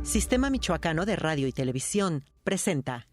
Sistema Michoacano de Radio y Televisión presenta.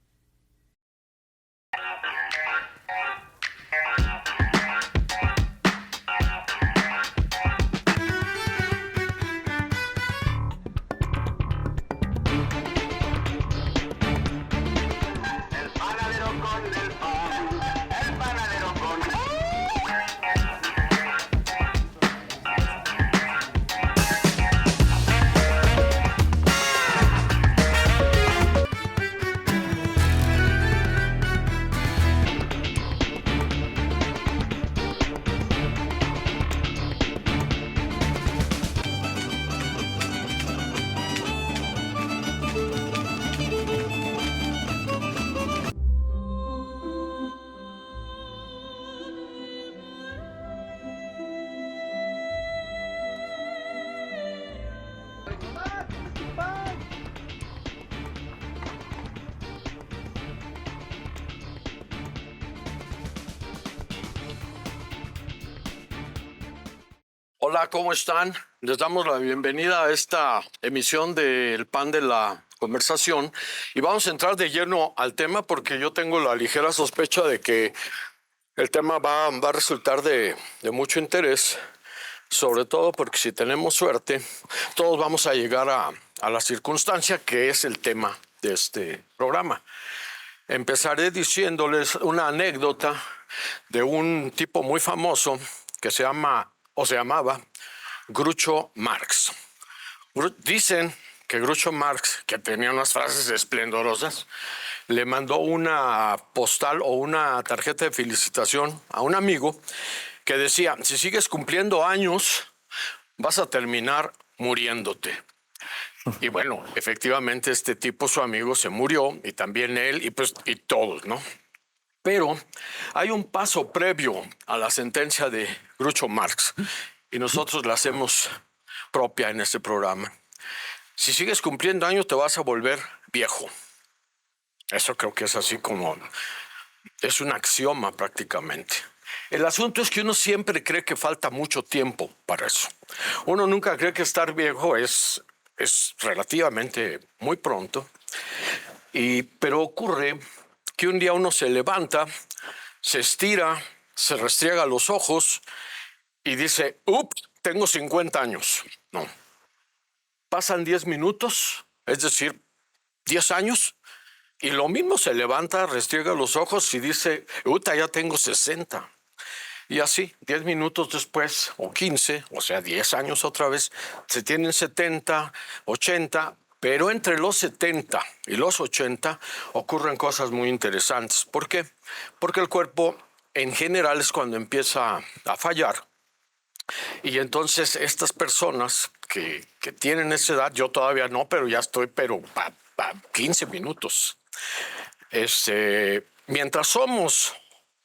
Hola, ¿cómo están? Les damos la bienvenida a esta emisión del Pan de la Conversación y vamos a entrar de lleno al tema porque yo tengo la ligera sospecha de que el tema va a resultar de mucho interés, sobre todo porque si tenemos suerte, todos vamos a llegar a la circunstancia que es el tema de este programa. Empezaré diciéndoles una anécdota de un tipo muy famoso que se llamaba Groucho Marx. Dicen que Groucho Marx, que tenía unas frases esplendorosas, le mandó una postal o una tarjeta de felicitación a un amigo que decía: si sigues cumpliendo años, vas a terminar muriéndote. Y bueno, efectivamente este tipo, su amigo, se murió, y también él, y todos, ¿no? Pero hay un paso previo a la sentencia de Groucho Marx y nosotros la hacemos propia en este programa. Si sigues cumpliendo años te vas a volver viejo. Eso creo que es así como, es un axioma prácticamente. El asunto es que uno siempre cree que falta mucho tiempo para eso. Uno nunca cree que estar viejo es relativamente muy pronto, pero ocurre que un día uno se levanta, se estira, se restriega los ojos y dice: ups, tengo 50 años. No. Pasan 10 minutos, es decir, 10 años, y lo mismo se levanta, restriega los ojos y dice: ya tengo 60. Y así, 10 minutos después, o 15, o sea, 10 años otra vez, se tienen 70, 80, pero entre los 70 y los 80 ocurren cosas muy interesantes. ¿Por qué? Porque el cuerpo en general es cuando empieza a fallar. Y entonces estas personas que tienen esa edad, yo todavía no, pero ya estoy, 15 minutos. Mientras somos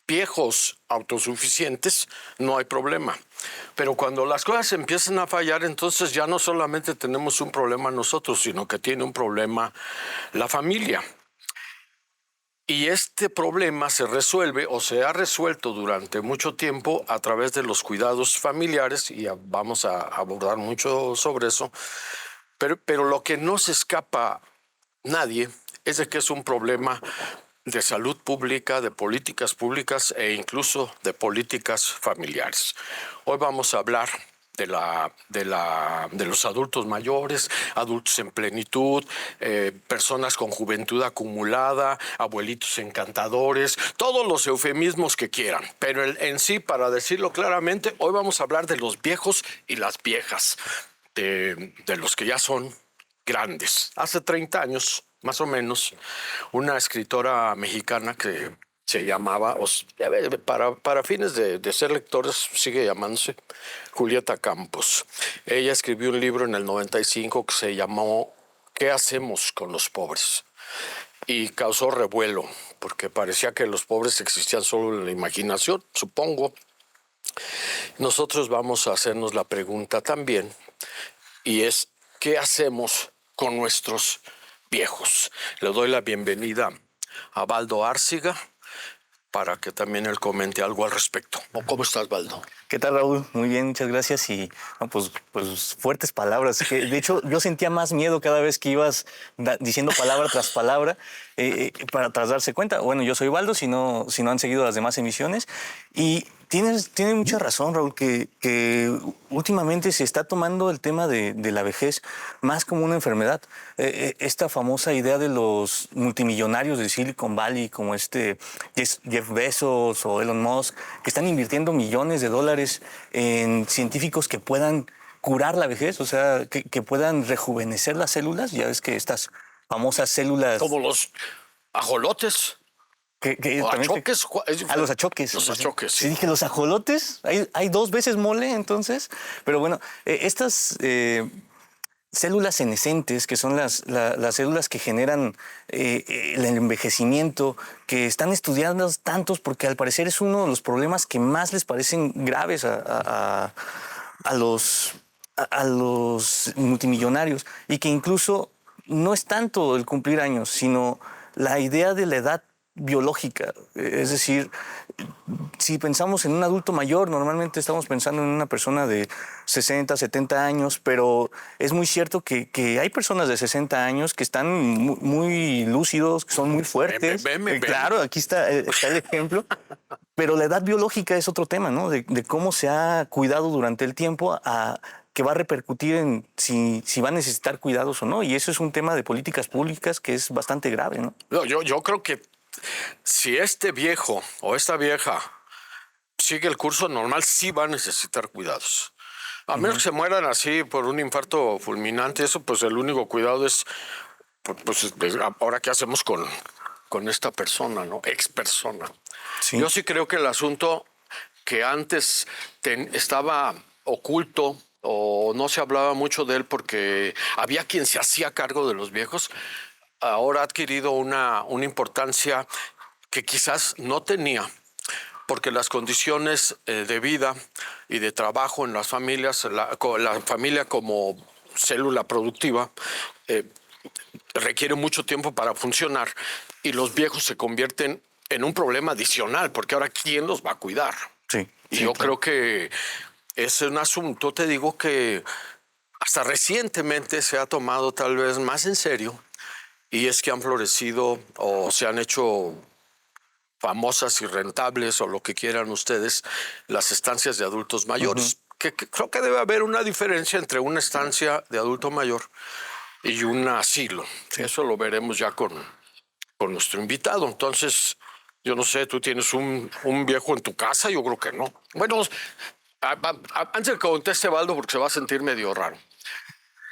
viejos autosuficientes, no hay problema. Pero cuando las cosas empiezan a fallar, entonces ya no solamente tenemos un problema nosotros, sino que tiene un problema la familia. Y este problema se resuelve o se ha resuelto durante mucho tiempo a través de los cuidados familiares, y vamos a abordar mucho sobre eso. Pero lo que no se escapa nadie es de que es un problema de salud pública, de políticas públicas e incluso de políticas familiares. Hoy vamos a hablar de los adultos mayores, adultos en plenitud, personas con juventud acumulada, abuelitos encantadores, todos los eufemismos que quieran. Pero en sí, para decirlo claramente, hoy vamos a hablar de los viejos y las viejas, de los que ya son grandes. Hace 30 años, más o menos, una escritora mexicana que se llamaba, para fines de ser lectores, sigue llamándose Julieta Campos. Ella escribió un libro en el 95 que se llamó ¿Qué hacemos con los pobres? Y causó revuelo, porque parecía que los pobres existían solo en la imaginación, supongo. Nosotros vamos a hacernos la pregunta también, y es: ¿qué hacemos con nuestros viejos? Le doy la bienvenida a Baldo Árciga, para que también él comente algo al respecto. ¿Cómo estás, Baldo? ¿Qué tal, Raúl? Muy bien, muchas gracias. Y no, pues fuertes palabras. De hecho, yo sentía más miedo cada vez que ibas diciendo palabra tras palabra tras darse cuenta. Bueno, yo soy Baldo, si no han seguido las demás emisiones. Y tienes mucha razón, Raúl, que últimamente se está tomando el tema de la vejez más como una enfermedad. Esta famosa idea de los multimillonarios de Silicon Valley, como Jeff Bezos o Elon Musk, que están invirtiendo millones de dólares en científicos que puedan curar la vejez, o sea, que puedan rejuvenecer las células. Ya ves que estas famosas células... Como los ajolotes. O achoques. Los achoques. Los achoques, sí. Sí, dije, los ajolotes. Hay 2 veces mole, entonces. Pero bueno, estas células senescentes, que son las células que generan el envejecimiento, que están estudiando tantos porque al parecer es uno de los problemas que más les parecen graves a los multimillonarios, y que incluso no es tanto el cumplir años, sino la idea de la edad biológica. Es decir, si pensamos en un adulto mayor, normalmente estamos pensando en una persona de 60, 70 años, pero es muy cierto que hay personas de 60 años que están muy lúcidos, que son muy fuertes. Claro, aquí está el ejemplo. Pero la edad biológica es otro tema, ¿no? De cómo se ha cuidado durante el tiempo, que va a repercutir en si va a necesitar cuidados o no. Y eso es un tema de políticas públicas que es bastante grave, ¿no? Yo creo que si este viejo o esta vieja sigue el curso normal, sí va a necesitar cuidados. A menos que se mueran así por un infarto fulminante, eso pues el único cuidado es, pues ahora qué hacemos con esta persona, ¿no? Ex persona. Sí. Yo sí creo que el asunto que antes estaba oculto o no se hablaba mucho de él porque había quien se hacía cargo de los viejos, ahora ha adquirido una importancia que quizás no tenía, porque las condiciones de vida y de trabajo en las familias, la familia como célula productiva, requiere mucho tiempo para funcionar, y los viejos se convierten en un problema adicional, porque ahora ¿quién los va a cuidar? Sí. Y yo creo que es un asunto, te digo, que hasta recientemente se ha tomado tal vez más en serio, y es que han florecido o se han hecho famosas y rentables, o lo que quieran ustedes, las estancias de adultos mayores. Que creo que debe haber una diferencia entre una estancia de adulto mayor y un asilo. Sí. Eso lo veremos ya con nuestro invitado. Entonces, yo no sé, ¿tú tienes un viejo en tu casa? Yo creo que no. Bueno, antes de que conteste Baldo, porque se va a sentir medio raro.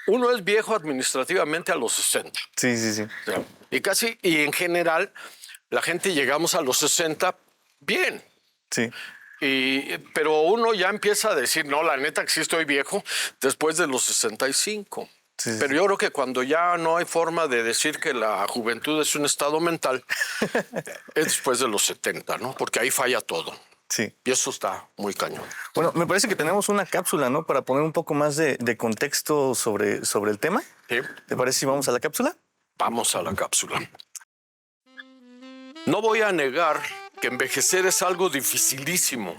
Uno es viejo administrativamente a los 60. Sí, sí, sí. O sea, y en general, la gente llegamos a los 60 bien. Sí. Pero uno ya empieza a decir, no, la neta que sí estoy viejo después de los 65. Sí, sí. Pero yo creo que cuando ya no hay forma de decir que la juventud es un estado mental, es después de los 70, ¿no? Porque ahí falla todo. Sí. Y eso está muy cañón. Bueno, me parece que tenemos una cápsula, ¿no? Para poner un poco más de contexto sobre el tema. Sí. ¿Te parece si vamos a la cápsula? Vamos a la cápsula. No voy a negar que envejecer es algo dificilísimo.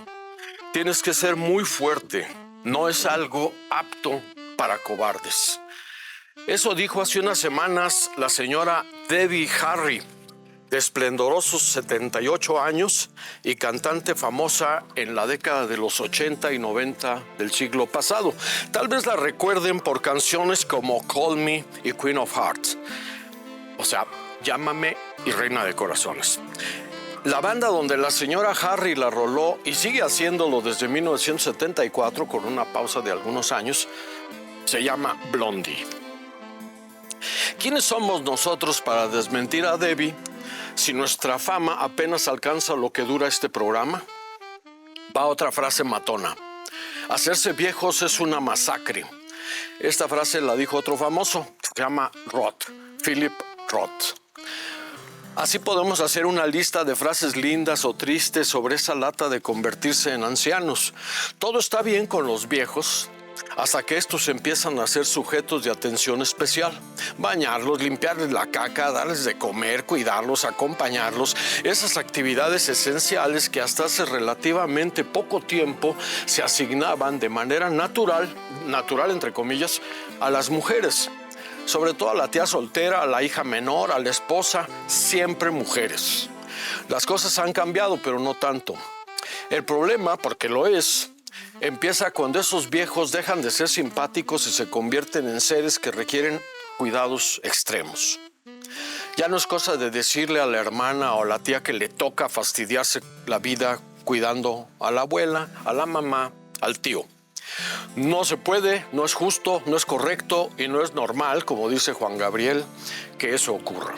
Tienes que ser muy fuerte. No es algo apto para cobardes. Eso dijo hace unas semanas la señora Debbie Harry, de esplendorosos 78 años y cantante famosa en la década de los 80 y 90 del siglo pasado. Tal vez la recuerden por canciones como Call Me y Queen of Hearts. O sea, Llámame y Reina de Corazones. La banda donde la señora Harry la roló y sigue haciéndolo desde 1974, con una pausa de algunos años, se llama Blondie. ¿Quiénes somos nosotros para desmentir a Debbie si nuestra fama apenas alcanza lo que dura este programa? Va otra frase matona. Hacerse viejos es una masacre. Esta frase la dijo otro famoso, se llama Roth, Philip Roth. Así podemos hacer una lista de frases lindas o tristes sobre esa lata de convertirse en ancianos. Todo está bien con los viejos hasta que estos empiezan a ser sujetos de atención especial. Bañarlos, limpiarles la caca, darles de comer, cuidarlos, acompañarlos. Esas actividades esenciales que hasta hace relativamente poco tiempo se asignaban de manera natural entre comillas, a las mujeres. Sobre todo a la tía soltera, a la hija menor, a la esposa, siempre mujeres. Las cosas han cambiado, pero no tanto. El problema, porque lo es, empieza cuando esos viejos dejan de ser simpáticos y se convierten en seres que requieren cuidados extremos. Ya no es cosa de decirle a la hermana o a la tía que le toca fastidiarse la vida cuidando a la abuela, a la mamá, al tío. No se puede, no es justo, no es correcto y no es normal, como dice Juan Gabriel, que eso ocurra.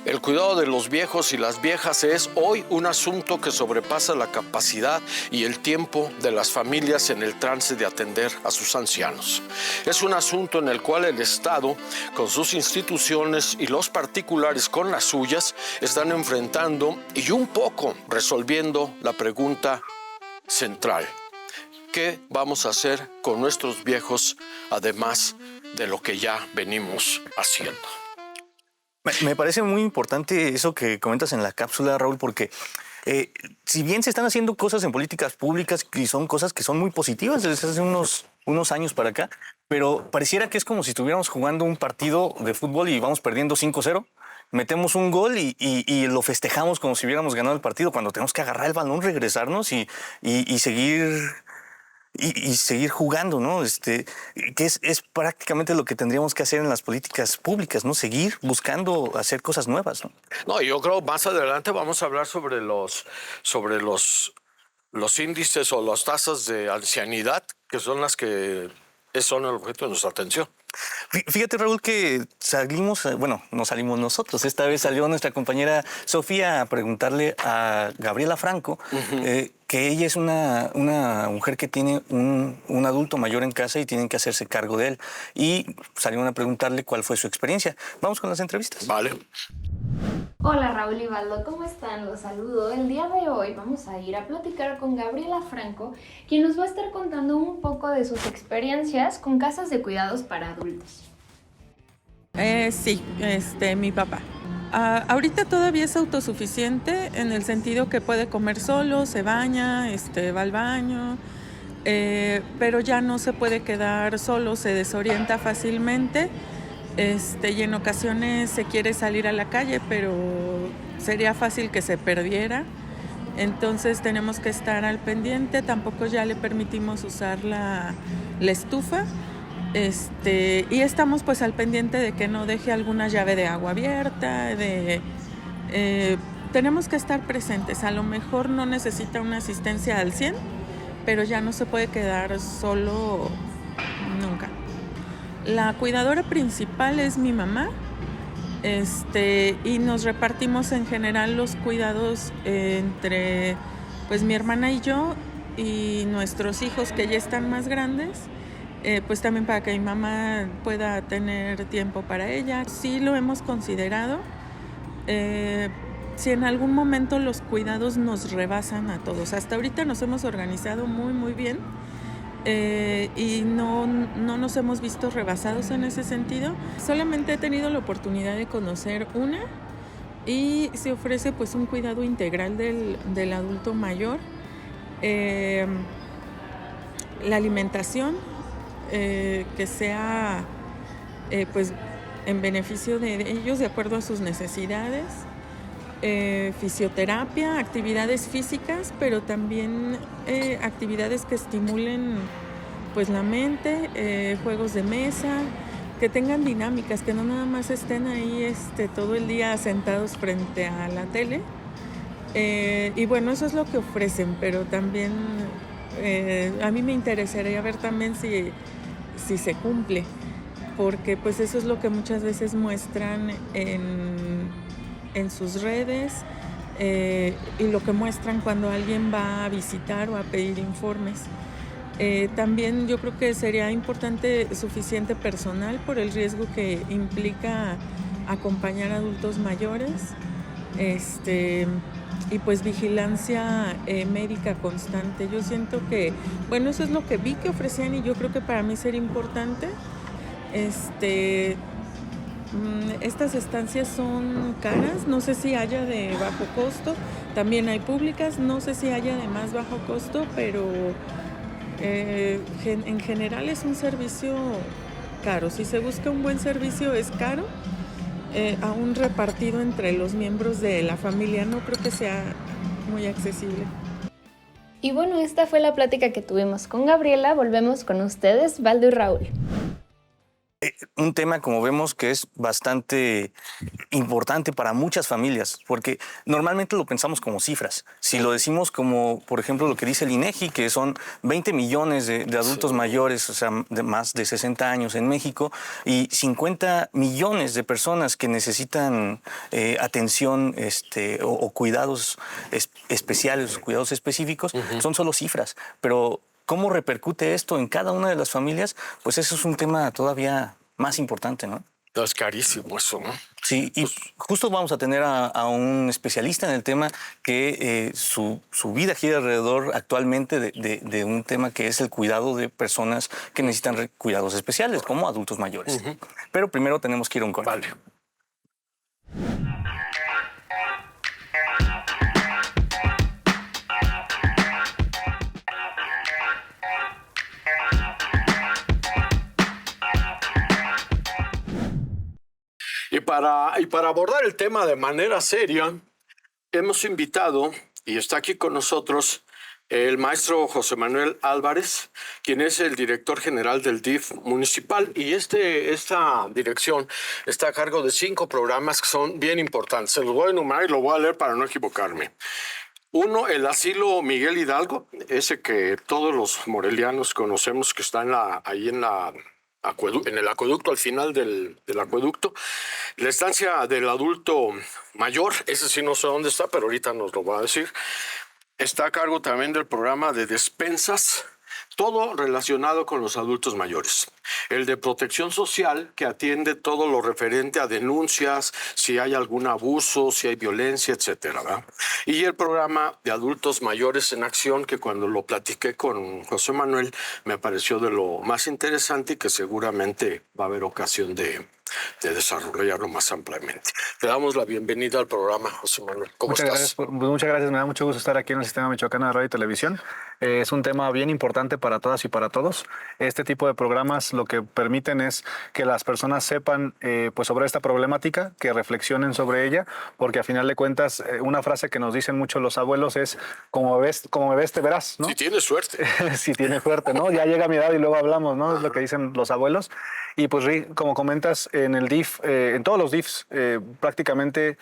El cuidado de los viejos y las viejas es hoy un asunto que sobrepasa la capacidad y el tiempo de las familias en el trance de atender a sus ancianos. Es un asunto en el cual el Estado, con sus instituciones y los particulares con las suyas, están enfrentando y un poco resolviendo la pregunta central. ¿Qué vamos a hacer con nuestros viejos, además de lo que ya venimos haciendo? Me parece muy importante eso que comentas en la cápsula, Raúl, porque si bien se están haciendo cosas en políticas públicas y son cosas que son muy positivas desde hace unos años para acá, pero pareciera que es como si estuviéramos jugando un partido de fútbol y vamos perdiendo 5-0. Metemos un gol y lo festejamos como si hubiéramos ganado el partido, cuando tenemos que agarrar el balón, regresarnos y seguir... Y seguir jugando, ¿no? Que es prácticamente lo que tendríamos que hacer en las políticas públicas, ¿no? Seguir buscando hacer cosas nuevas, ¿no? No, yo creo más adelante vamos a hablar sobre los índices o las tasas de ancianidad, que son las que son el objeto de nuestra atención. Fíjate, Raúl, que no salimos nosotros. Esta vez salió nuestra compañera Sofía a preguntarle a Gabriela Franco, que ella es una mujer que tiene un adulto mayor en casa y tienen que hacerse cargo de él. Y salieron a preguntarle cuál fue su experiencia. Vamos con las entrevistas. Vale. Hola Raúl y Baldo, ¿cómo están? Los saludo. El día de hoy vamos a ir a platicar con Gabriela Franco, quien nos va a estar contando un poco de sus experiencias con casas de cuidados para adultos. Sí, mi papá. Ahorita todavía es autosuficiente en el sentido que puede comer solo, se baña, va al baño, pero ya no se puede quedar solo, se desorienta fácilmente. Y en ocasiones se quiere salir a la calle, pero sería fácil que se perdiera. Entonces tenemos que estar al pendiente. Tampoco ya le permitimos usar la estufa. Y estamos pues al pendiente de que no deje alguna llave de agua abierta. Tenemos que estar presentes. A lo mejor no necesita una asistencia al 100, pero ya no se puede quedar solo nunca. La cuidadora principal es mi mamá, y nos repartimos en general los cuidados entre pues mi hermana y yo y nuestros hijos que ya están más grandes, pues también para que mi mamá pueda tener tiempo para ella. Sí lo hemos considerado. Si en algún momento los cuidados nos rebasan a todos. Hasta ahorita nos hemos organizado muy, muy bien. Y no nos hemos visto rebasados en ese sentido. Solamente he tenido la oportunidad de conocer una y se ofrece pues un cuidado integral del adulto mayor, la alimentación que sea pues en beneficio de ellos de acuerdo a sus necesidades, fisioterapia, actividades físicas, pero también actividades que estimulen pues la mente, juegos de mesa, que tengan dinámicas, que no nada más estén ahí todo el día sentados frente a la tele. Y bueno, eso es lo que ofrecen, pero también a mí me interesaría ver también si se cumple, porque pues eso es lo que muchas veces muestran en sus redes, y lo que muestran cuando alguien va a visitar o a pedir informes. También yo creo que sería importante suficiente personal por el riesgo que implica acompañar a adultos mayores. y pues vigilancia médica constante. Yo siento que, bueno, eso es lo que vi que ofrecían y yo creo que para mí sería importante. Estas estancias son caras, no sé si haya de bajo costo, también hay públicas, no sé si haya de más bajo costo, pero en general es un servicio caro. Si se busca un buen servicio es caro, aún repartido entre los miembros de la familia, no creo que sea muy accesible. Y bueno, esta fue la plática que tuvimos con Gabriela. Volvemos con ustedes, Valdo y Raúl. Un tema, como vemos, que es bastante importante para muchas familias, porque normalmente lo pensamos como cifras. Si lo decimos como, por ejemplo, lo que dice el INEGI, que son 20 millones de adultos mayores, o sea, de más de 60 años en México, y 50 millones de personas que necesitan atención o cuidados especiales, cuidados específicos, son solo cifras. Pero ¿cómo repercute esto en cada una de las familias? Pues eso es un tema todavía más importante, ¿no? Es carísimo eso, ¿no? Sí, y justo vamos a tener a un especialista en el tema que su vida gira alrededor actualmente de un tema que es el cuidado de personas que necesitan cuidados especiales, como adultos mayores. Pero primero tenemos que ir a un corte. Vale. Y para abordar el tema de manera seria, hemos invitado, y está aquí con nosotros, el maestro José Manuel Álvarez, quien es el director general del DIF municipal. Y esta dirección está a cargo de 5 programas que son bien importantes. Se los voy a enumerar y lo voy a leer para no equivocarme. 1, el asilo Miguel Hidalgo, ese que todos los morelianos conocemos, que está ahí en el acueducto, al final del acueducto. La estancia del adulto mayor, ese sí no sé dónde está, pero ahorita nos lo va a decir. Está a cargo también del programa de despensas, todo relacionado con los adultos mayores. El de protección social, que atiende todo lo referente a denuncias, si hay algún abuso, si hay violencia, etcétera, ¿verdad? Y el programa de adultos mayores en acción, que cuando lo platiqué con José Manuel, me pareció de lo más interesante y que seguramente va a haber ocasión de desarrollarlo más ampliamente. Te damos la bienvenida al programa, José Manuel. ¿Cómo estás? Muchas gracias, me da mucho gusto estar aquí en el Sistema Michoacano de Radio y Televisión. Es un tema bien importante para todas y para todos. Este tipo de programas lo que permiten es que las personas sepan pues sobre esta problemática, que reflexionen sobre ella, porque a final de cuentas una frase que nos dicen mucho los abuelos es como me ves te verás, ¿no? Si tienes suerte. Si tienes suerte, ¿no? Ya llega mi edad y luego hablamos, ¿no? Es lo que dicen los abuelos. Y pues como comentas, en el DIF, en todos los DIFs prácticamente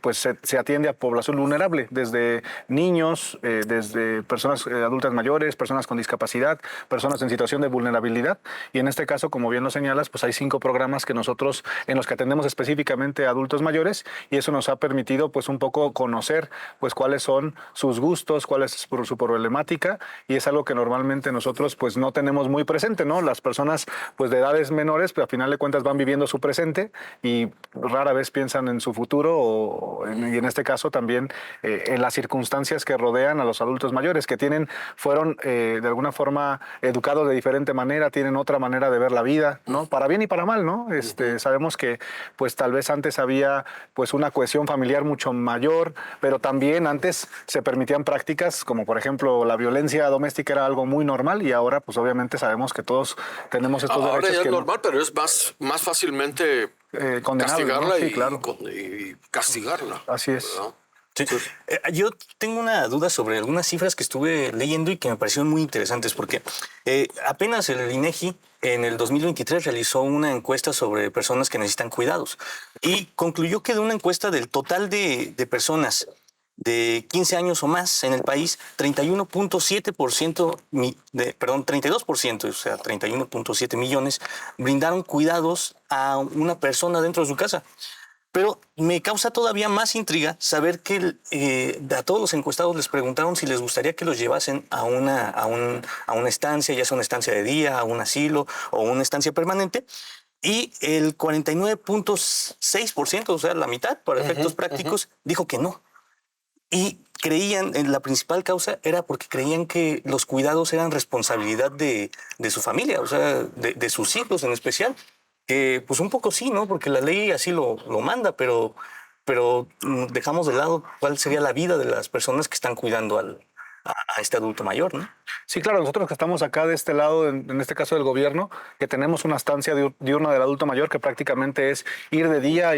pues se atiende a población vulnerable, desde niños, desde personas adultas mayores, personas con discapacidad, personas en situación de vulnerabilidad. Y en este caso, como bien lo señalas, pues hay 5 programas que nosotros en los que atendemos específicamente a adultos mayores, y eso nos ha permitido pues un poco conocer pues cuáles son sus gustos, cuál es su problemática, y es algo que normalmente nosotros pues no tenemos muy presente, ¿no? Las personas pues de edades menores, pero a final de cuentas van viviendo su presente y rara vez piensan en su futuro y en este caso también en las circunstancias que rodean a los adultos mayores, que fueron de alguna forma educados de diferente manera, tienen otra manera de ver la vida, ¿no? Para bien y para mal, ¿no? Sabemos que pues tal vez antes había pues una cohesión familiar mucho mayor, pero también antes se permitían prácticas como por ejemplo la violencia doméstica era algo muy normal, y ahora pues obviamente sabemos que todos tenemos estos derechos. Ahora ya es que normal, pero es más fácilmente castigarla, ¿no? Sí, claro. y castigarla. Así es. ¿Verdad? Sí. Yo tengo una duda sobre algunas cifras que estuve leyendo y que me parecieron muy interesantes, porque apenas el INEGI en el 2023 realizó una encuesta sobre personas que necesitan cuidados y concluyó que de una encuesta del total de personas de 15 años o más en el país, 32%, o sea, 31.7 millones, brindaron cuidados a una persona dentro de su casa. Pero me causa todavía más intriga saber que a todos los encuestados les preguntaron si les gustaría que los llevasen a una estancia, ya sea una estancia de día, a un asilo o una estancia permanente. Y el 49.6%, o sea, la mitad, para efectos prácticos, dijo que no. Y creían, la principal causa era porque creían que los cuidados eran responsabilidad de su familia, o sea, de sus hijos en especial. Pues un poco sí, ¿no? Porque la ley así lo manda, pero dejamos de lado cuál sería la vida de las personas que están cuidando a este adulto mayor, ¿no? Sí, claro, nosotros que estamos acá de este lado, en este caso del gobierno, que tenemos una estancia diurna del adulto mayor que prácticamente es ir de día,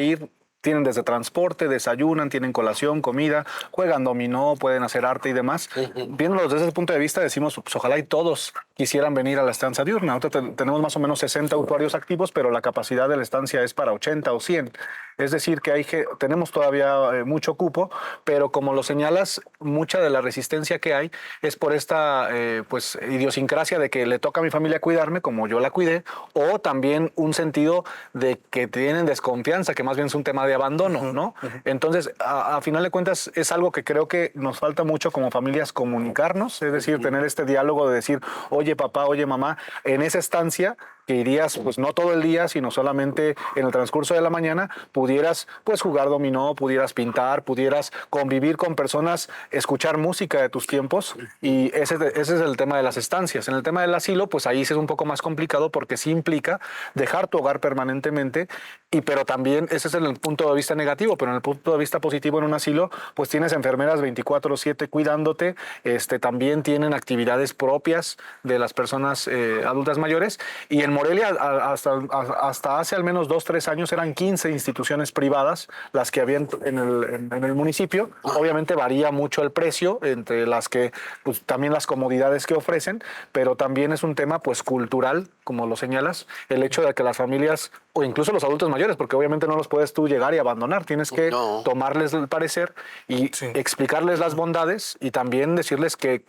tienen desde transporte, desayunan, tienen colación, comida, juegan dominó, pueden hacer arte y demás. Viéndolo desde ese punto de vista, decimos, pues ojalá y todos quisieran venir a la estancia diurna. Ahorita tenemos más o menos 60 usuarios activos, pero la capacidad de la estancia es para 80 o 100. Es decir, que tenemos todavía mucho cupo, pero como lo señalas, mucha de la resistencia que hay es por esta pues idiosincrasia de que le toca a mi familia cuidarme como yo la cuidé, o también un sentido de que tienen desconfianza, que más bien es un tema de abandono, ¿no? Entonces, a final de cuentas, es algo que creo que nos falta mucho como familias comunicarnos, es decir, tener este diálogo de decir, oye papá, oye mamá, en esa estancia que irías, pues no todo el día, sino solamente en el transcurso de la mañana, pudieras pues jugar dominó, pudieras pintar, pudieras convivir con personas, escuchar música de tus tiempos, y ese es el tema de las estancias. En el tema del asilo, pues ahí sí es un poco más complicado porque sí implica dejar tu hogar permanentemente, pero también ese es el punto de vista negativo, pero en el punto de vista positivo en un asilo, pues tienes enfermeras 24/7 cuidándote, también tienen actividades propias de las personas adultas mayores, y en Morelia hasta hace al menos 2-3 años eran 15 instituciones privadas las que habían en el municipio. Obviamente varía mucho el precio entre las que, pues también las comodidades que ofrecen, pero también es un tema pues cultural, como lo señalas, el hecho de que las familias o incluso los adultos mayores, porque obviamente no los puedes tú llegar y abandonar, tienes que tomarles el parecer y explicarles las bondades y también decirles qué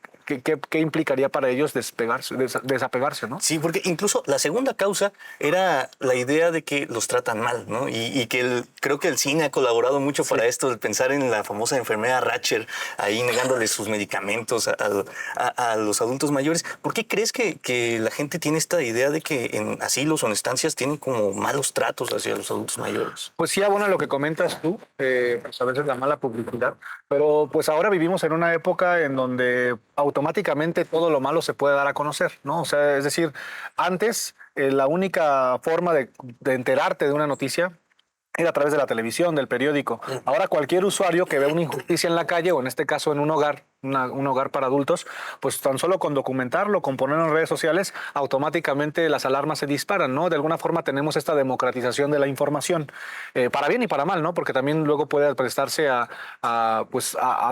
implicaría para ellos desapegarse, ¿no? Sí, porque incluso la segunda causa era la idea de que los tratan mal, ¿no? Y que creo que el cine ha colaborado mucho para esto, de pensar en la famosa enfermera Ratcher, ahí negándoles sus medicamentos a los adultos mayores. ¿Por qué crees que la gente tiene esta idea de que en asilos o en estancias tienen como malos tratos hacia los adultos mayores? Pues sí, abona lo que comentas tú, pues a veces la mala publicidad, pero pues ahora vivimos en una época en donde automáticamente todo lo malo se puede dar a conocer, ¿no? O sea, es decir, antes la única forma de enterarte de una noticia era a través de la televisión, del periódico. Ahora cualquier usuario que vea una injusticia en la calle, o en este caso en un hogar, un hogar para adultos, pues tan solo con documentarlo, con ponerlo en redes sociales, automáticamente las alarmas se disparan, ¿no? De alguna forma tenemos esta democratización de la información, para bien y para mal, ¿no? Porque también luego puede prestarse a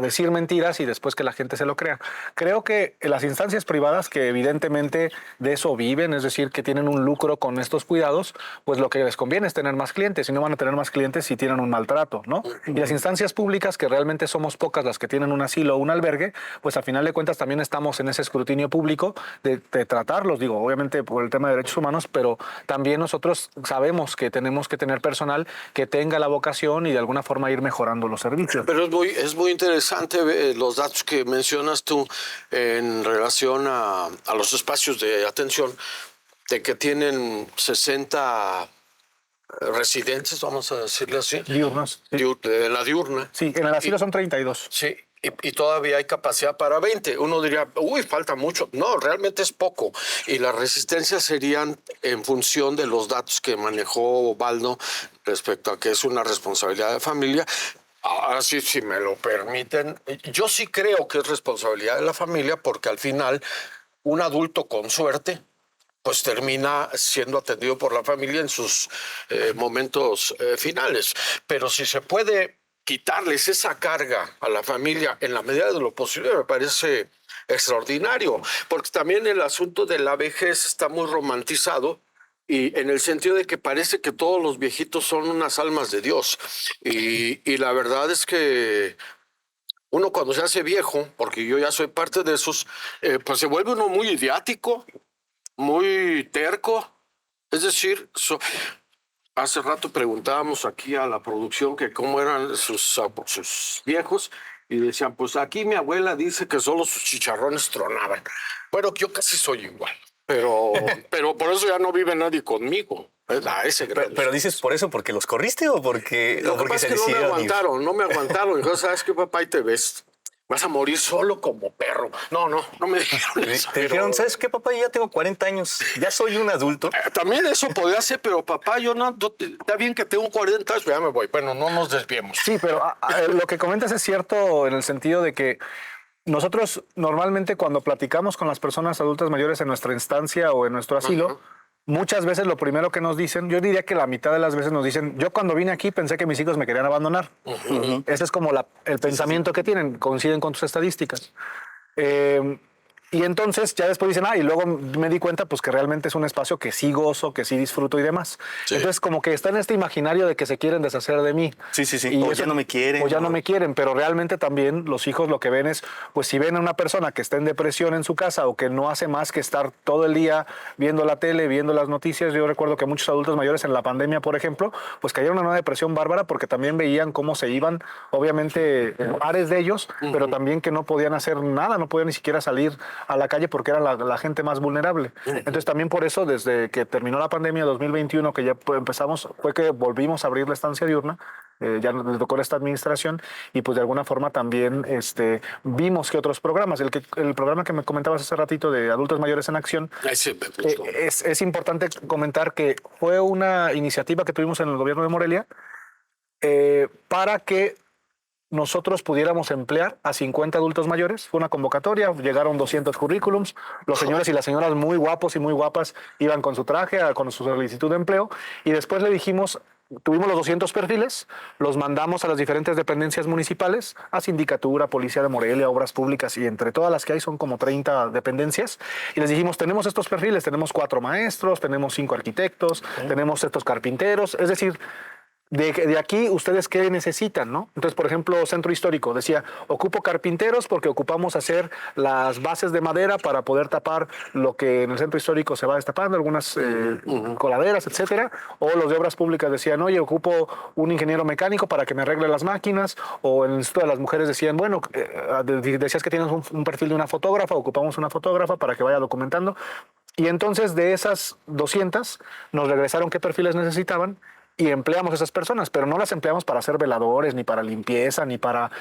decir mentiras y después que la gente se lo crea. Creo que las instancias privadas, que evidentemente de eso viven, es decir, que tienen un lucro con estos cuidados, pues lo que les conviene es tener más clientes, y no van a tener más clientes si tienen un maltrato, ¿no? Y las instancias públicas, que realmente somos pocas las que tienen un asilo o un albergue, pues a final de cuentas también estamos en ese escrutinio público de tratarlos, digo, obviamente por el tema de derechos humanos, pero también nosotros sabemos que tenemos que tener personal que tenga la vocación y de alguna forma ir mejorando los servicios. Pero es muy interesante los datos que mencionas tú en relación a los espacios de atención, de que tienen 60 residentes, vamos a decirle así. Diurnos. Sí. De la diurna. Sí, en el asilo son 32. Sí, y todavía hay capacidad para 20. Uno diría, uy, falta mucho. No, realmente es poco. Y las resistencias serían en función de los datos que manejó Baldo respecto a que es una responsabilidad de familia. Ahora sí, si me lo permiten, yo sí creo que es responsabilidad de la familia, porque al final un adulto con suerte pues termina siendo atendido por la familia en sus momentos finales. Pero si se puede quitarles esa carga a la familia en la medida de lo posible, me parece extraordinario, porque también el asunto de la vejez está muy romantizado, y en el sentido de que parece que todos los viejitos son unas almas de Dios, y la verdad es que uno cuando se hace viejo, porque yo ya soy parte de esos, pues se vuelve uno muy idiático, muy terco. Es decir, hace rato preguntábamos aquí a la producción que cómo eran sus viejos, y decían, pues aquí mi abuela dice que solo sus chicharrones tronaban. Bueno, yo casi soy igual, pero por eso ya no vive nadie conmigo. ese grado. Pero dices por eso, ¿porque los corriste o porque, Lo que pasa es que no me aguantaron. Dijo, ¿sabes qué, papá? Ahí te ves. Vas a morir solo como perro. No me dijeron eso. Te dijeron, ¿sabes qué, papá? Yo ya tengo 40 años, ya soy un adulto. También eso podía ser, pero papá, yo no, está bien que tengo 40 años, ya me voy. Bueno, no nos desviemos. Sí, pero lo que comentas es cierto en el sentido de que nosotros normalmente cuando platicamos con las personas adultas mayores en nuestra instancia o en nuestro asilo, muchas veces lo primero que nos dicen, yo diría que la mitad de las veces nos dicen, yo cuando vine aquí pensé que mis hijos me querían abandonar. Ese es como el pensamiento que tienen, coinciden con tus estadísticas. Y entonces ya después dicen, y luego me di cuenta pues que realmente es un espacio que sí gozo, que sí disfruto y demás. Sí. Entonces como que está en este imaginario de que se quieren deshacer de mí. Sí. Y o ya no me quieren. O ya no me quieren, pero realmente también los hijos lo que ven es, pues si ven a una persona que está en depresión en su casa o que no hace más que estar todo el día viendo la tele, viendo las noticias. Yo recuerdo que muchos adultos mayores en la pandemia, por ejemplo, pues cayeron en una depresión bárbara porque también veían cómo se iban, obviamente, pares de ellos, pero también que no podían hacer nada, no podían ni siquiera salir a la calle porque eran la gente más vulnerable. Entonces también por eso, desde que terminó la pandemia 2021, que ya empezamos, fue que volvimos a abrir la estancia diurna, ya nos tocó esta administración y pues de alguna forma también vimos que otros programas, el programa que me comentabas hace ratito de Adultos Mayores en Acción, es importante comentar que fue una iniciativa que tuvimos en el gobierno de Morelia para que nosotros pudiéramos emplear a 50 adultos mayores. Fue una convocatoria, llegaron 200 currículums, los señores y las señoras muy guapos y muy guapas iban con su traje, con su solicitud de empleo, y después le dijimos, tuvimos los 200 perfiles, los mandamos a las diferentes dependencias municipales, a Sindicatura, Policía de Morelia, Obras Públicas, y entre todas las que hay son como 30 dependencias, y les dijimos, tenemos estos perfiles, tenemos 4 maestros, tenemos 5 arquitectos, tenemos estos carpinteros, es decir, de aquí, ¿ustedes qué necesitan, no? Entonces, por ejemplo, Centro Histórico decía, ocupo carpinteros porque ocupamos hacer las bases de madera para poder tapar lo que en el Centro Histórico se va destapando, algunas coladeras, etcétera. O los de Obras Públicas decían, oye, ocupo un ingeniero mecánico para que me arregle las máquinas. O en el Instituto de las Mujeres decían, bueno, decías que tienes un perfil de una fotógrafa, ocupamos una fotógrafa para que vaya documentando. Y entonces, de esas 200, nos regresaron qué perfiles necesitaban y empleamos a esas personas, pero no las empleamos para hacer veladores, ni para limpieza, ni para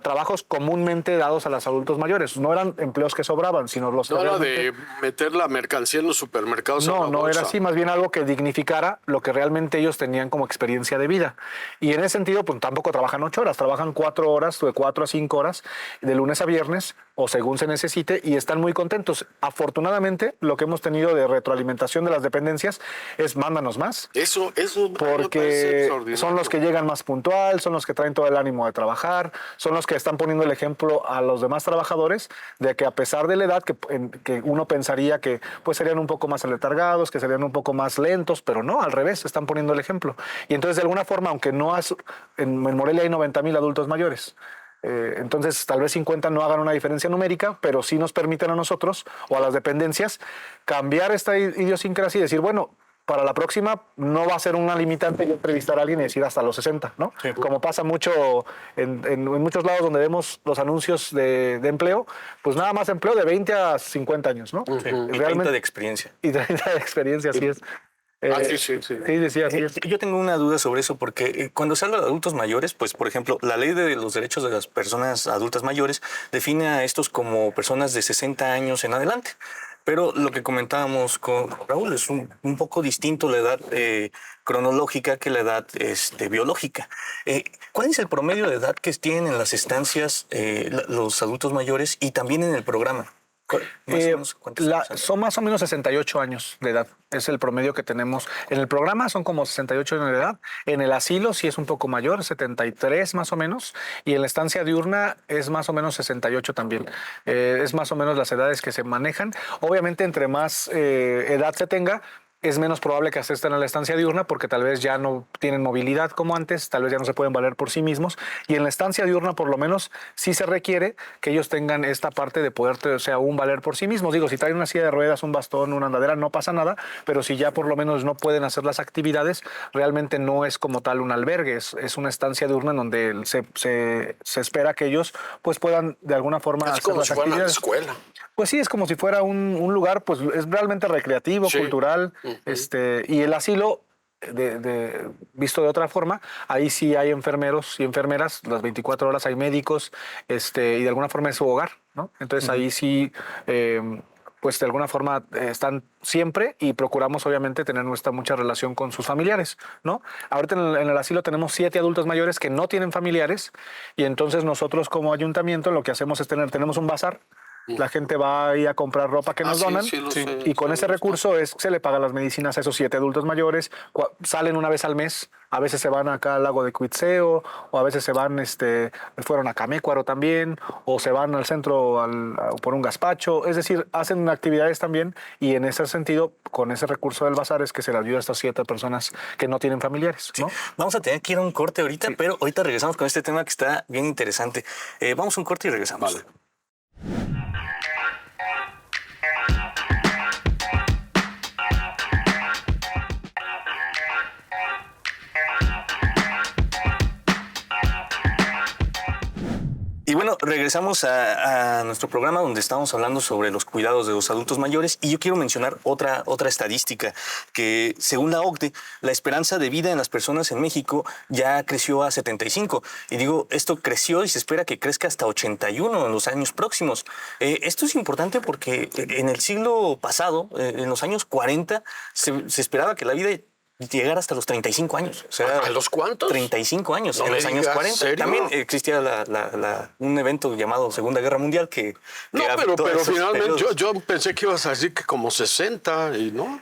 trabajos comúnmente dados a los adultos mayores. No eran empleos que sobraban, sino los que... No era de meter la mercancía en los supermercados. No era así, más bien algo que dignificara lo que realmente ellos tenían como experiencia de vida. Y en ese sentido, pues tampoco trabajan 8 horas, trabajan 4 horas, de 4 a 5 horas, de lunes a viernes, o según se necesite, y están muy contentos. Afortunadamente, lo que hemos tenido de retroalimentación de las dependencias es mándanos más. Eso porque son los que llegan más puntual, son los que traen todo el ánimo de trabajar, son los que están poniendo el ejemplo a los demás trabajadores de que a pesar de la edad que uno pensaría que pues serían un poco más aletargados, que serían un poco más lentos, pero no, al revés, están poniendo el ejemplo. Y entonces de alguna forma, aunque en Morelia hay 90,000 adultos mayores, entonces tal vez 50 no hagan una diferencia numérica, pero sí nos permiten a nosotros o a las dependencias cambiar esta idiosincrasia y decir, bueno, para la próxima no va a ser una limitante entrevistar a alguien y decir hasta los 60, ¿no? Sí. Como pasa mucho en muchos lados donde vemos los anuncios de empleo, pues nada más empleo de 20 a 50 años, ¿no? Sí. Y 30 de experiencia. Y 30 de experiencia, así es. Sí. Sí, decía así es. Yo tengo una duda sobre eso, porque cuando se habla de adultos mayores, pues, por ejemplo, la ley de los derechos de las personas adultas mayores define a estos como personas de 60 años en adelante. Pero lo que comentábamos con Raúl es un poco distinto la edad cronológica que la edad biológica. ¿Cuál es el promedio de edad que tienen en las estancias los adultos mayores y también en el programa? Son más o menos 68 años de edad. Es el promedio que tenemos. En el programa son como 68 años de edad. En el asilo sí es un poco mayor, 73 más o menos. Y en la estancia diurna es más o menos 68 también. Es más o menos las edades que se manejan. Obviamente, entre más edad se tenga, es menos probable que asistan a la estancia diurna porque tal vez ya no tienen movilidad como antes, tal vez ya no se pueden valer por sí mismos. Y en la estancia diurna, por lo menos, sí se requiere que ellos tengan esta parte de poder, aún valer por sí mismos. Digo, si traen una silla de ruedas, un bastón, una andadera, no pasa nada, pero si ya por lo menos no pueden hacer las actividades, realmente no es como tal un albergue, es una estancia diurna en donde se espera que ellos pues puedan de alguna forma hacer como las actividades. Es como si fuera la escuela. Pues sí, es como si fuera un lugar, pues es realmente recreativo, cultural. Y el asilo, visto de otra forma, ahí sí hay enfermeros y enfermeras, las 24 horas hay médicos, y de alguna forma es su hogar, ¿no? Entonces ahí sí, pues de alguna forma están siempre y procuramos obviamente tener mucha relación con sus familiares, ¿no? Ahorita en el asilo tenemos 7 adultos mayores que no tienen familiares y entonces nosotros como ayuntamiento lo que hacemos es tenemos un bazar. La gente va ahí a comprar ropa que nos donan y con ese recurso se le pagan las medicinas a esos 7 adultos mayores. Salen una vez al mes, a veces se van acá al lago de Cuitzeo o a veces se van, fueron a Camécuaro también o se van al centro por un gazpacho. Es decir, hacen actividades también y en ese sentido, con ese recurso del bazar es que se le ayuda a estas 7 personas que no tienen familiares, ¿no? Sí. Vamos a tener que ir a un corte ahorita, pero ahorita regresamos con este tema que está bien interesante. Vamos a un corte y regresamos. Vale. Y bueno, regresamos a nuestro programa donde estamos hablando sobre los cuidados de los adultos mayores y yo quiero mencionar otra estadística que según la OCDE, la esperanza de vida en las personas en México ya creció a 75 y digo, esto creció y se espera que crezca hasta 81 en los años próximos. Esto es importante porque en el siglo pasado, en los años 40, se esperaba que la vida llegar hasta los 35 años. O sea, ¿a los cuántos? 35 años, No en me los años digas, 40. ¿serio? También existía un evento llamado Segunda Guerra Mundial que No, pero finalmente yo pensé que ibas a decir que como 60 y no.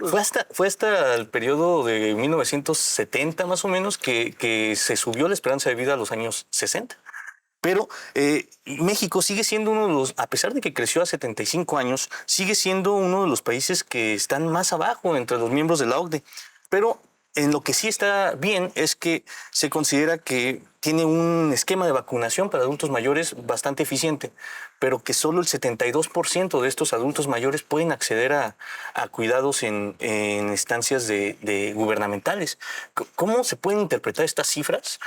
Fue hasta el periodo de 1970 más o menos que se subió la esperanza de vida a los años 60. Pero México sigue siendo uno de los, a pesar de que creció a 75 años, sigue siendo uno de los países que están más abajo entre los miembros de la OCDE. Pero en lo que sí está bien es que se considera que tiene un esquema de vacunación para adultos mayores bastante eficiente, pero que solo el 72% de estos adultos mayores pueden acceder a cuidados en instancias gubernamentales. ¿Cómo se pueden interpretar estas cifras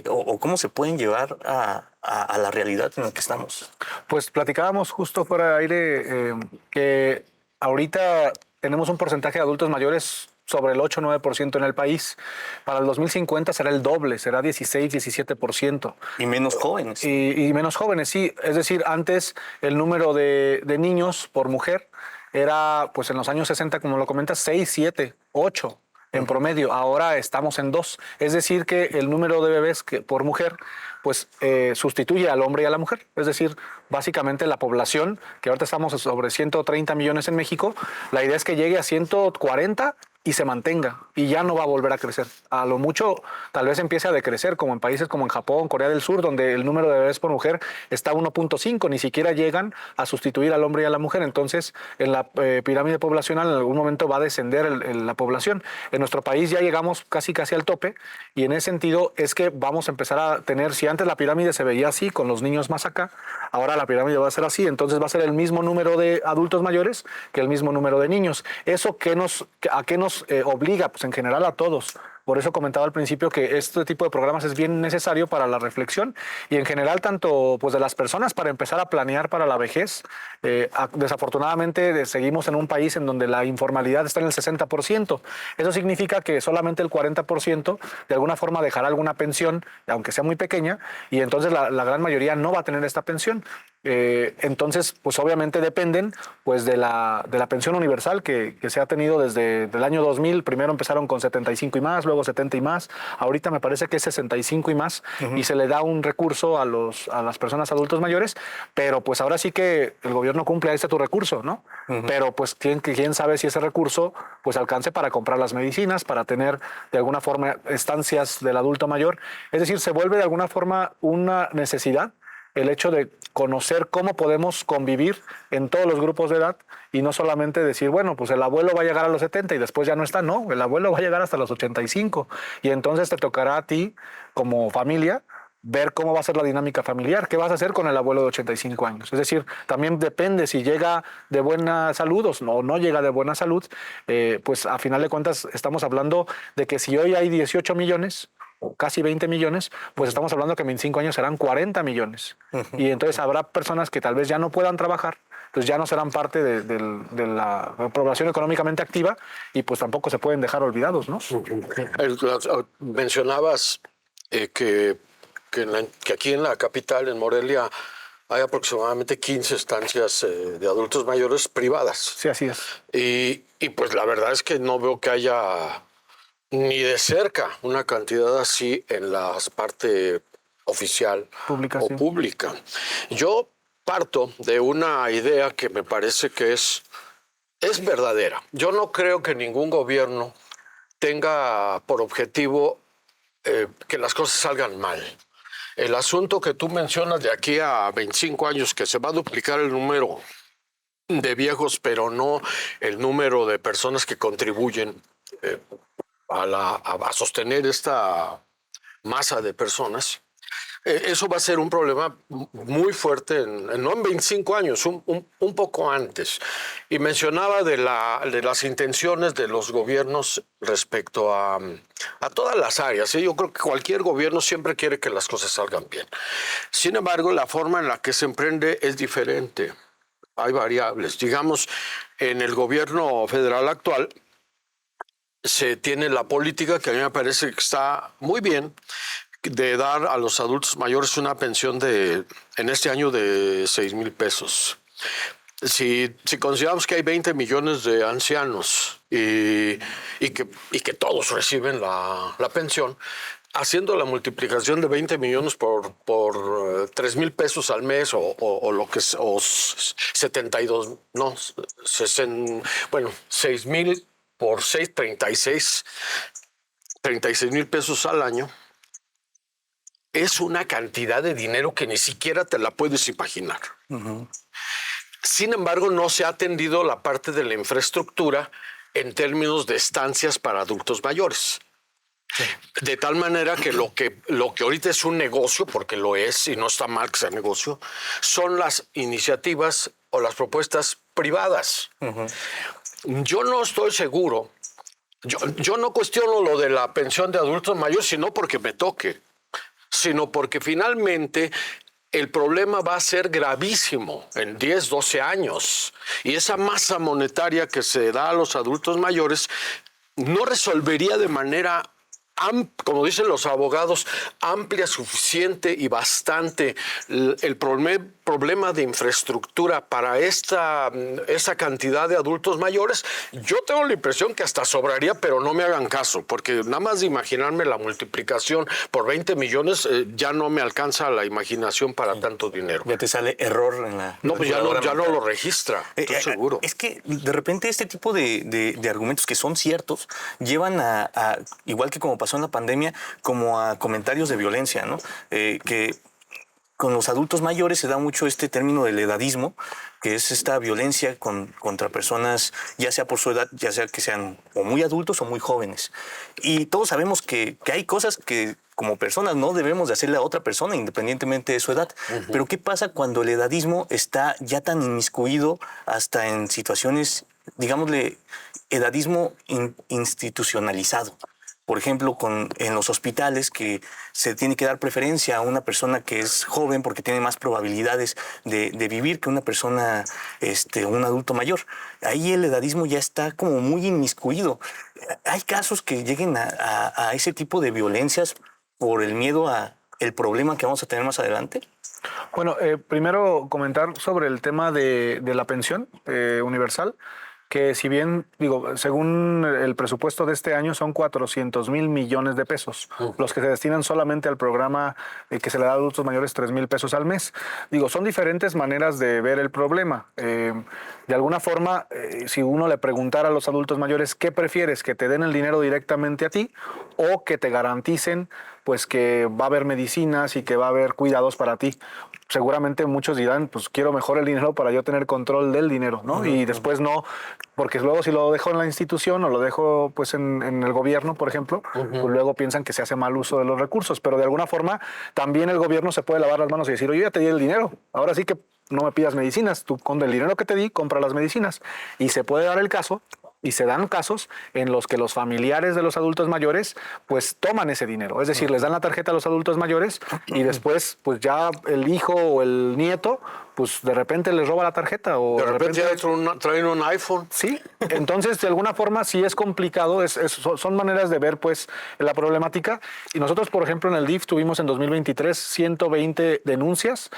o cómo se pueden llevar a la realidad en la que estamos? Pues platicábamos justo fuera de aire que ahorita tenemos un porcentaje de adultos mayores sobre el 8 o 9% en el país. Para el 2050 será el doble, será 16-17%. Y menos jóvenes. Y menos jóvenes, sí. Es decir, antes el número de niños por mujer era, pues en los años 60, como lo comentas, 6, 7, 8 en promedio. Ahora estamos en 2. Es decir, que el número de bebés por mujer pues sustituye al hombre y a la mujer. Es decir, básicamente la población, que ahorita estamos sobre 130 millones en México, la idea es que llegue a 140 y se mantenga y ya no va a volver a crecer. A lo mucho tal vez empiece a decrecer, como en países como en Japón, Corea del Sur, donde el número de bebés por mujer está a 1.5, ni siquiera llegan a sustituir al hombre y a la mujer. Entonces, en la pirámide poblacional en algún momento va a descender la población. En nuestro país ya llegamos casi al tope y en ese sentido es que vamos a empezar a tener, si antes la pirámide se veía así, con los niños más acá, ahora la pirámide va a ser así, entonces va a ser el mismo número de adultos mayores que el mismo número de niños. ¿Eso a qué nos obliga? Pues en general a todos. Por eso comentaba al principio que este tipo de programas es bien necesario para la reflexión y en general tanto pues de las personas para empezar a planear para la vejez. Desafortunadamente seguimos en un país en donde la informalidad está en el 60%. Eso significa que solamente el 40% de alguna forma dejará alguna pensión, aunque sea muy pequeña, y entonces la gran mayoría no va a tener esta pensión. Entonces, pues obviamente dependen pues de la pensión universal que se ha tenido desde el año 2000. Primero empezaron con 75 y más, luego 70 y más. Ahorita me parece que es 65 y más y se le da un recurso a las personas adultos mayores, pero pues ahora sí que el gobierno cumple a ese tu recurso, ¿no? Pero pues quién sabe si ese recurso pues alcance para comprar las medicinas, para tener de alguna forma estancias del adulto mayor. Es decir, se vuelve de alguna forma una necesidad el hecho de conocer cómo podemos convivir en todos los grupos de edad y no solamente decir, bueno, pues el abuelo va a llegar a los 70 y después ya no está. No, el abuelo va a llegar hasta los 85 y entonces te tocará a ti como familia ver cómo va a ser la dinámica familiar, qué vas a hacer con el abuelo de 85 años. Es decir, también depende si llega de buena salud o no llega de buena salud, pues a final de cuentas estamos hablando de que si hoy hay 18 millones, casi 20 millones, pues estamos hablando que en 25 años serán 40 millones. Y entonces habrá personas que tal vez ya no puedan trabajar, pues ya no serán parte de la población económicamente activa y pues tampoco se pueden dejar olvidados, ¿no? Mencionabas que aquí en la capital, en Morelia, hay aproximadamente 15 estancias de adultos mayores privadas. Sí, así es. Y pues la verdad es que no veo que haya ni de cerca una cantidad así en la parte oficial Pública, o sí. pública. Yo parto de una idea que me parece que es verdadera. Yo no creo que ningún gobierno tenga por objetivo que las cosas salgan mal. El asunto que tú mencionas de aquí a 25 años, que se va a duplicar el número de viejos, pero no el número de personas que contribuyen a sostener esta masa de personas, eso va a ser un problema muy fuerte, no en 25 años, un poco antes. Y mencionaba de las intenciones de los gobiernos respecto a todas las áreas. Yo creo que cualquier gobierno siempre quiere que las cosas salgan bien. Sin embargo, la forma en la que se emprende es diferente. Hay variables. Digamos, en el gobierno federal actual se tiene la política que a mí me parece que está muy bien, de dar a los adultos mayores una pensión en este año de 6,000 pesos. Si consideramos que hay 20 millones de ancianos y que todos reciben la pensión, haciendo la multiplicación de 20 millones por 3,000 pesos al mes o lo que es, o 72, no, 6,000 por 6, 36,000 pesos al año, es una cantidad de dinero que ni siquiera te la puedes imaginar. Uh-huh. Sin embargo, no se ha atendido la parte de la infraestructura en términos de estancias para adultos mayores. Sí. De tal manera que lo que ahorita es un negocio, porque lo es y no está mal que sea negocio, son las iniciativas o las propuestas privadas. Uh-huh. Yo no estoy seguro, yo no cuestiono lo de la pensión de adultos mayores, sino porque me toque, sino porque finalmente el problema va a ser gravísimo en 10, 12 años. Y esa masa monetaria que se da a los adultos mayores no resolvería de manera, como dicen los abogados, amplia, suficiente y bastante el problema de infraestructura para esta cantidad de adultos mayores. Yo tengo la impresión que hasta sobraría, pero no me hagan caso, porque nada más de imaginarme la multiplicación por 20 millones ya no me alcanza la imaginación para tanto dinero. Ya te sale error en la... No, pues ya no lo registra, estoy seguro. Es que de repente este tipo de argumentos que son ciertos llevan a igual que como pasó en la pandemia, como a comentarios de violencia, ¿no? Que con los adultos mayores se da mucho este término del edadismo, que es esta violencia contra personas, ya sea por su edad, ya sea que sean o muy adultos o muy jóvenes. Y todos sabemos que hay cosas que como personas no debemos de hacerle a otra persona independientemente de su edad. Uh-huh. Pero ¿qué pasa cuando el edadismo está ya tan inmiscuido hasta en situaciones, digámosle, edadismo institucionalizado? Por ejemplo, en los hospitales, que se tiene que dar preferencia a una persona que es joven porque tiene más probabilidades de vivir que una persona, un adulto mayor. Ahí el edadismo ya está como muy inmiscuido. ¿Hay casos que lleguen a ese tipo de violencias por el miedo a el problema que vamos a tener más adelante? Bueno, primero comentar sobre el tema de la pensión universal, que si bien, según el presupuesto de este año son 400,000 millones de pesos, los que se destinan solamente al programa que se le da a adultos mayores 3,000 pesos al mes. Son diferentes maneras de ver el problema. De alguna forma, si uno le preguntara a los adultos mayores, ¿qué prefieres? ¿Que te den el dinero directamente a ti o que te garanticen pues que va a haber medicinas y que va a haber cuidados para ti? Seguramente muchos dirán, pues quiero mejor el dinero para yo tener control del dinero, ¿no? Uh-huh. Y después no, porque luego si lo dejo en la institución o lo dejo pues en el gobierno, por ejemplo, uh-huh, pues luego piensan que se hace mal uso de los recursos. Pero de alguna forma también el gobierno se puede lavar las manos y decir, oye, ya te di el dinero, ahora sí que no me pidas medicinas, tú con el dinero que te di compra las medicinas. Y se puede dar el caso, y se dan casos en los que los familiares de los adultos mayores pues toman ese dinero, es decir, les dan la tarjeta a los adultos mayores y después pues ya el hijo o el nieto pues de repente les roba la tarjeta o De repente ya traen un iPhone. Sí, entonces de alguna forma sí es complicado, son maneras de ver pues la problemática. Y nosotros, por ejemplo, en el DIF tuvimos en 2023 120 denuncias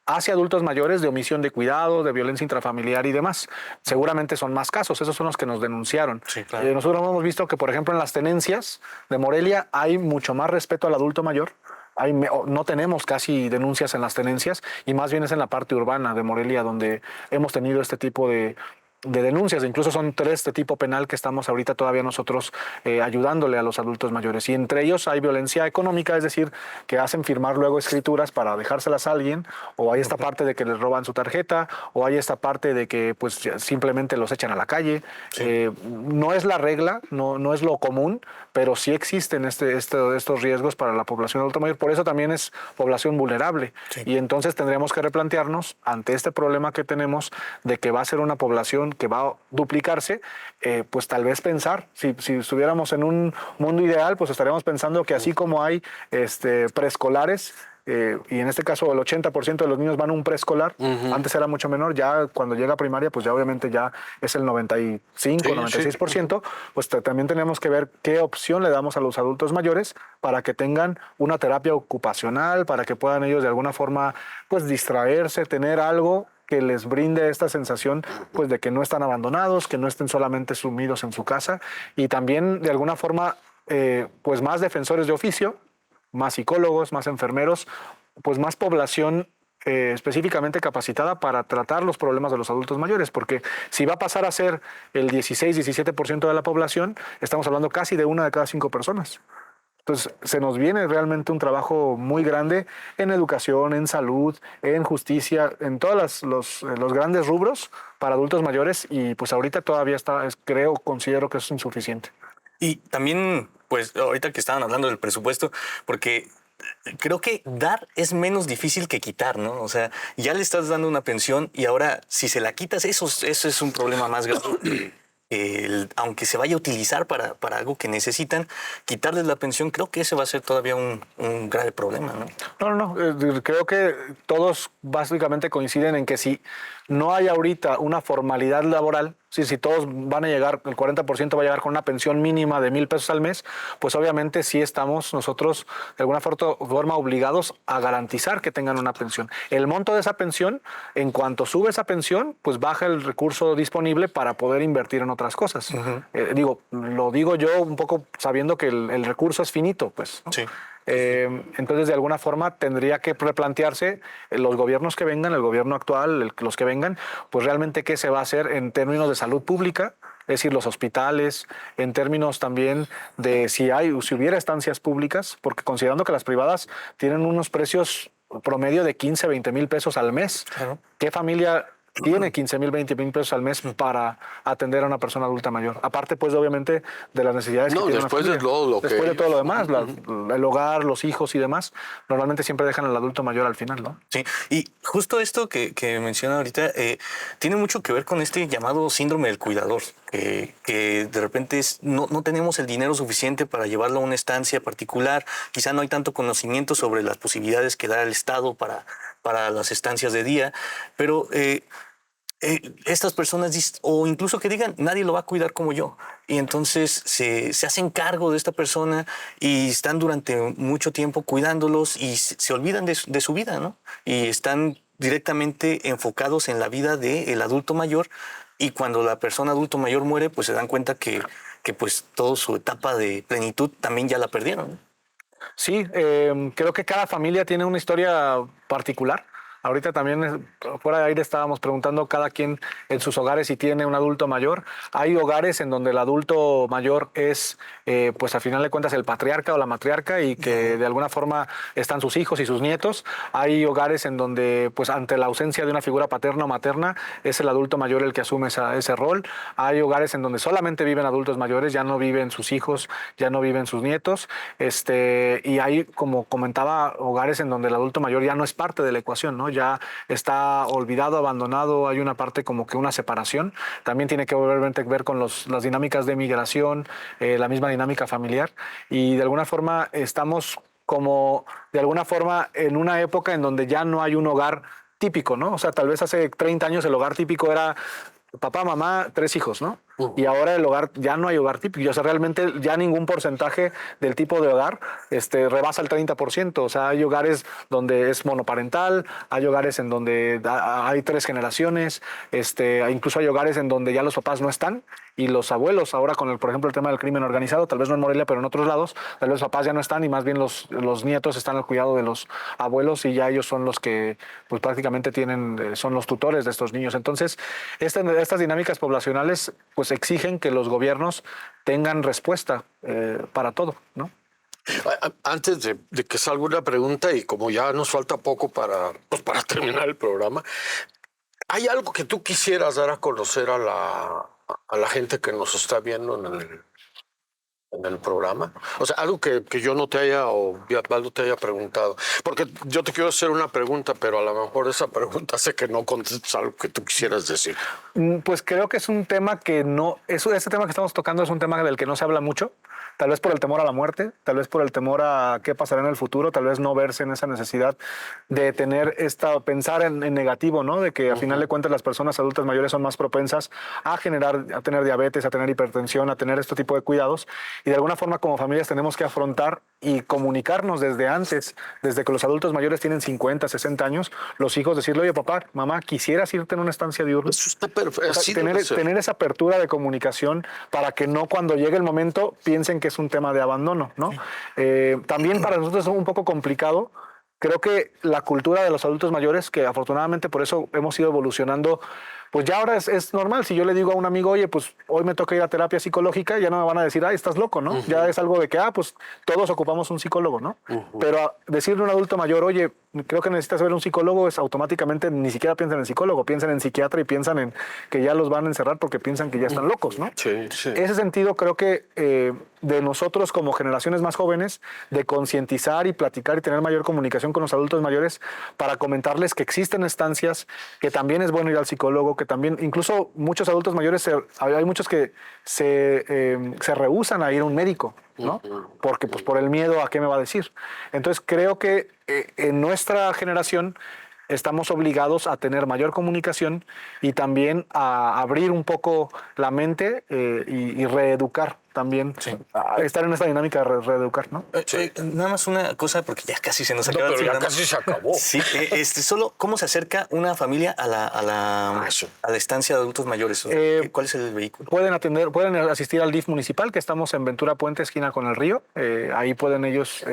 hacia adultos mayores de omisión de cuidado, de violencia intrafamiliar y demás. Seguramente son más casos, esos son los que nos denunciaron. Sí, claro. Nosotros hemos visto que, por ejemplo, en las tenencias de Morelia hay mucho más respeto al adulto mayor. No tenemos casi denuncias en las tenencias y más bien es en la parte urbana de Morelia donde hemos tenido este tipo de denuncias. Incluso son 3 de tipo penal que estamos ahorita todavía nosotros ayudándole a los adultos mayores. Y entre ellos hay violencia económica, es decir, que hacen firmar luego escrituras para dejárselas a alguien, o hay esta parte de que les roban su tarjeta, o hay esta parte de que pues simplemente los echan a la calle. Sí. No es la regla, no es lo común, pero sí existen estos riesgos para la población adulta mayor. Por eso también es población vulnerable. Sí. Y entonces tendríamos que replantearnos ante este problema que tenemos de que va a ser una población que va a duplicarse, pues tal vez pensar, si estuviéramos en un mundo ideal, pues estaríamos pensando que así como hay preescolares, y en este caso el 80% de los niños van a un preescolar, antes era mucho menor, ya cuando llega a primaria, pues ya obviamente ya es el 95, 96%, pues también tenemos que ver qué opción le damos a los adultos mayores para que tengan una terapia ocupacional, para que puedan ellos de alguna forma pues distraerse, tener algo que les brinde esta sensación pues de que no están abandonados, que no estén solamente sumidos en su casa, y también de alguna forma pues más defensores de oficio, más psicólogos, más enfermeros, pues más población específicamente capacitada para tratar los problemas de los adultos mayores, porque si va a pasar a ser el 16-17% de la población, estamos hablando casi de 1 de cada 5 personas. Entonces, se nos viene realmente un trabajo muy grande en educación, en salud, en justicia, en todos los grandes rubros para adultos mayores, y pues ahorita todavía considero que es insuficiente. Y también, pues ahorita que estaban hablando del presupuesto, porque creo que dar es menos difícil que quitar, ¿no? O sea, ya le estás dando una pensión y ahora si se la quitas, eso es un problema más grave. Aunque se vaya a utilizar para algo que necesitan, quitarles la pensión, creo que ese va a ser todavía un grave problema, ¿no? No, creo que todos básicamente coinciden en que si no hay ahorita una formalidad laboral, si todos van a llegar, el 40% va a llegar con una pensión mínima de 1,000 pesos al mes, pues obviamente sí estamos nosotros de alguna forma obligados a garantizar que tengan una pensión. El monto de esa pensión, en cuanto sube esa pensión, pues baja el recurso disponible para poder invertir en otras cosas. Lo digo yo un poco sabiendo que el recurso es finito, pues, ¿no? Sí. Entonces, de alguna forma, tendría que replantearse los gobiernos que vengan, el gobierno actual, los que vengan, pues realmente qué se va a hacer en términos de salud pública, es decir, los hospitales, en términos también de si hubiera estancias públicas, porque considerando que las privadas tienen unos precios promedio de 15, 20 mil pesos al mes. Claro. ¿Qué familia tiene 15,000, 20,000 pesos al mes para atender a una persona adulta mayor? Aparte, pues, obviamente, de las necesidades que tiene después de todo lo demás, el hogar, los hijos y demás, normalmente siempre dejan al adulto mayor al final, ¿no? Sí, y justo esto que menciona ahorita tiene mucho que ver con este llamado síndrome del cuidador, que de repente no tenemos el dinero suficiente para llevarlo a una estancia particular, quizá no hay tanto conocimiento sobre las posibilidades que da el Estado para las estancias de día, pero estas personas, o incluso que digan, nadie lo va a cuidar como yo, y entonces se hacen cargo de esta persona y están durante mucho tiempo cuidándolos y se olvidan de su vida, ¿no? Y están directamente enfocados en la vida del adulto mayor, y cuando la persona adulto mayor muere, pues se dan cuenta que pues toda su etapa de plenitud también ya la perdieron, ¿no? Sí, creo que cada familia tiene una historia particular. Ahorita también fuera de aire estábamos preguntando cada quien en sus hogares si tiene un adulto mayor. Hay hogares en donde el adulto mayor es, pues al final de cuentas, el patriarca o la matriarca, y que de alguna forma están sus hijos y sus nietos. Hay hogares en donde, pues ante la ausencia de una figura paterna o materna, es el adulto mayor el que asume ese rol. Hay hogares en donde solamente viven adultos mayores, ya no viven sus hijos, ya no viven sus nietos. Y hay, como comentaba, hogares en donde el adulto mayor ya no es parte de la ecuación, ¿no? Ya está olvidado, abandonado, hay una parte como que una separación. También tiene que ver con las dinámicas de migración, la misma dinámica familiar, y de alguna forma estamos como en una época en donde ya no hay un hogar típico, ¿no? O sea, tal vez hace 30 años el hogar típico era papá, mamá, 3 hijos, ¿no? Y ahora el hogar, ya no hay hogar típico. O sea, realmente ya ningún porcentaje del tipo de hogar rebasa el 30%. O sea, hay hogares donde es monoparental, hay hogares en donde hay 3 generaciones, incluso hay hogares en donde ya los papás no están y los abuelos, ahora con por ejemplo, el tema del crimen organizado, tal vez no en Morelia, pero en otros lados, tal vez los papás ya no están y más bien los nietos están al cuidado de los abuelos y ya ellos son los que pues prácticamente son los tutores de estos niños. Entonces, estas dinámicas poblacionales pues exigen que los gobiernos tengan respuesta para todo, ¿no? Antes de que salga una pregunta y como ya nos falta poco para terminar el programa, ¿hay algo que tú quisieras dar a conocer a la gente que nos está viendo en el programa? O sea, algo que yo no te haya o Osvaldo te haya preguntado. Porque yo te quiero hacer una pregunta, pero a lo mejor esa pregunta hace que no contestes algo que tú quisieras decir. Pues creo que es un tema que no... Este tema que estamos tocando es un tema del que no se habla mucho. Tal vez por el temor a la muerte, tal vez por el temor a qué pasará en el futuro, tal vez no verse en esa necesidad de tener pensar en negativo, ¿no? De que a final de cuentas las personas adultas mayores son más propensas a tener diabetes, a tener hipertensión, a tener este tipo de cuidados. Y de alguna forma como familias tenemos que afrontar y comunicarnos desde antes, desde que los adultos mayores tienen 50, 60 años, los hijos decirle, oye papá, mamá, ¿quisieras irte en una estancia diurna? Eso está perfecto. O sea, tener esa apertura de comunicación para que no cuando llegue el momento piensen que es un tema de abandono, ¿no? También para nosotros es un poco complicado. Creo que la cultura de los adultos mayores, que afortunadamente por eso hemos ido evolucionando, pues ya ahora es normal. Si yo le digo a un amigo, oye, pues hoy me toca ir a terapia psicológica, ya no me van a decir, ay, estás loco, ¿no? Ya es algo de que, pues todos ocupamos un psicólogo, ¿no? Pero decirle a un adulto mayor, oye, creo que necesitas ver un psicólogo, es automáticamente ni siquiera piensan en psicólogo, piensan en psiquiatra y piensan en que ya los van a encerrar porque piensan que ya están locos, ¿no? Sí, sí. Ese sentido creo que de nosotros como generaciones más jóvenes, de concientizar y platicar y tener mayor comunicación con los adultos mayores para comentarles que existen estancias, que también es bueno ir al psicólogo, que también, incluso muchos adultos mayores, hay muchos que se rehúsan a ir a un médico, ¿no? Porque pues por el miedo a qué me va a decir. Entonces creo que en nuestra generación estamos obligados a tener mayor comunicación y también a abrir un poco la mente y reeducar también, estar en esta dinámica de reeducar, ¿no? Nada más una cosa, porque ya casi se nos acaba. No, pero ya casi se acabó. Sí, solo cómo se acerca una familia a la estancia de adultos mayores. ¿Cuál es el vehículo? Pueden asistir al DIF municipal, que estamos en Ventura Puente, esquina con el río. Ahí pueden ellos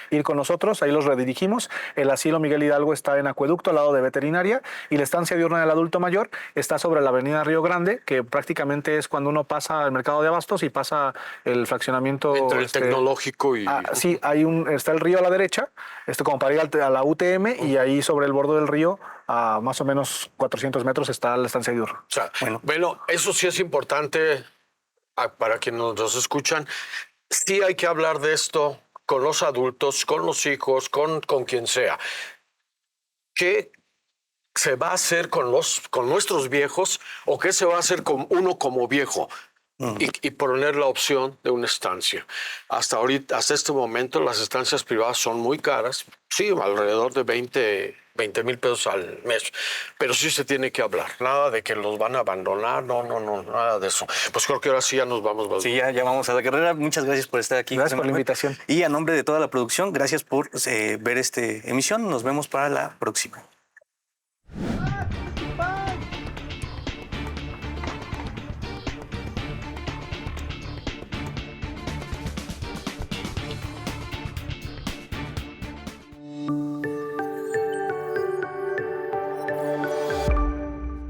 ir con nosotros, ahí los redirigimos. El asilo Miguel Hidalgo está en Acueducto, al lado de Veterinaria, y la estancia diurna del adulto mayor está sobre la avenida Río Grande, que prácticamente es cuando uno pasa al mercado de abastos y pasa el fraccionamiento entre el tecnológico y sí, está el río a la derecha, como para ir a la UTM, y ahí sobre el borde del río a más o menos 400 metros está la estancia diurna. O sea, bueno, eso sí es importante para quienes nos escuchan. Sí hay que hablar de esto con los adultos, con los hijos, con quien sea. ¿Qué se va a hacer con nuestros viejos o qué se va a hacer con uno como viejo? Y poner la opción de una estancia. Hasta este momento las estancias privadas son muy caras, sí, alrededor de 20 mil pesos al mes, pero sí se tiene que hablar, nada de que los van a abandonar, no, nada de eso. Pues creo que ahora sí ya nos vamos. Sí, ya vamos a la carrera. Muchas gracias por estar aquí. Gracias por la invitación. Y a nombre de toda la producción, gracias por ver esta emisión. Nos vemos para la próxima.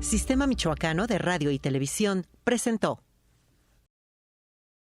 Sistema Michoacano de Radio y Televisión presentó